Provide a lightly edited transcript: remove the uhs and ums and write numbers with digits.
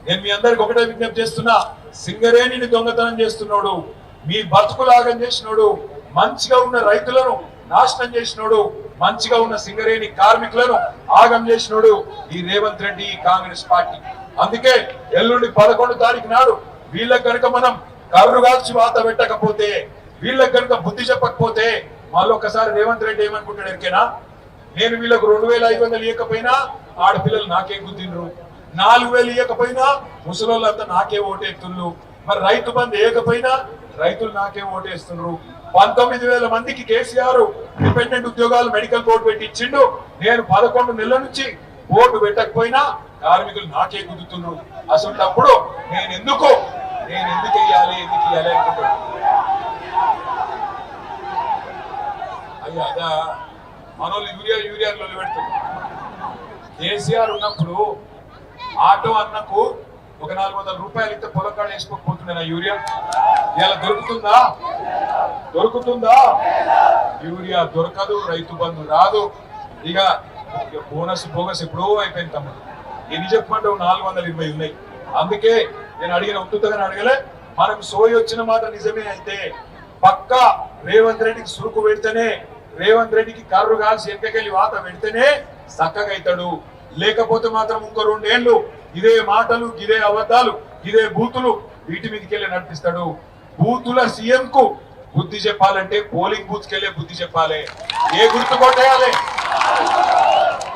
నేను మీ అందరికి ఒకటే విజ్ఞప్తి చేస్తున్నా, సింగరేణిని దొంగతనం చేస్తున్నాడు, మీ బతుకులాగం చేసినోడు, మంచిగా ఉన్న రైతులను నాశనం చేసినోడు, మంచిగా ఉన్న సింగరేణి కార్మికులను ఆగం చేసినోడు ఈ రేవంత్ రెడ్డి, ఈ కాంగ్రెస్ పార్టీ. అందుకే ఎల్లుండి 11 తారీఖు నాడు వీళ్ళకి కనుక మనం కర్రు కాల్చి వాత పెట్టకపోతే, వీళ్ళకి కనుక బుద్ధి చెప్పకపోతే మళ్ళొక్కసారి రేవంత్ రెడ్డి ఏమనుకుంటాడు ఎరికేనా, నేను వీళ్ళకు 2500 ఇవ్వకపోయినా ఆడపిల్లలు నాకేం గుద్దిండ్రు, 4000 ఇవ్వకపోయినా ముసలోళ్ళంతా నాకే ఓటేస్తున్నారు, మరి రైతు బంధు వేయకపోయినా రైతులు నాకే ఓటేస్తున్నారు, 19,000 మందికి కేసీఆర్ డిపెండెంట్ ఉద్యోగాలు మెడికల్ బోర్డు పెట్టి ఇచ్చిండు, నేను 11 నెలల నుంచి బోర్డు పెట్టకపోయినా కార్మికులు నాకే గుద్దుతున్నారు. అసలు అప్పుడు నేను ఎందుకు వేయాలి అనుకుంటాను. అయ్యా అదా మనోళ్ళు యూరియాలో పెడుతున్నారు. కేసీఆర్ ఉన్నప్పుడు ఆటో అన్నకు ఒక 400 రూపాయలు ఇస్తే పొలకాడు వేసుకోకపోతుండే యూరియా. ఇలా దొరుకుతుందా? యూరియా దొరకదు, రైతు బంధు రాదు. ఇక బోనస్ ఎప్పుడో అయిపోయింది తమ్ముడు. ఎన్ని చెప్పమంటావు? 420 ఉన్నాయి. అందుకే నేను ఉత్తుతగానే అడగలే, మనకు సోయి వచ్చిన మాట నిజమే అయితే పక్కా రేవంత్ రెడ్డికి సురుకు పెడితేనే, రేవంత్ రెడ్డికి కర్రు కాల్సి ఎక్కకెళ్ళి వాత పెడితేనే చక్కగా అవుతాడు. లేకపోతే మాత్రం ఇంకో 2 ఏళ్ళు ఇదే మాటలు, ఇదే అబద్ధాలు, ఇదే బూతులు వీటి మీదకి వెళ్ళి నడిపిస్తాడు. బూతుల సీఎం కు బుద్ధి చెప్పాలంటే పోలింగ్ బూత్ కెళ్ళే బుద్ధి చెప్పాలి. ఏ గుర్తు కొట్టేయాలి?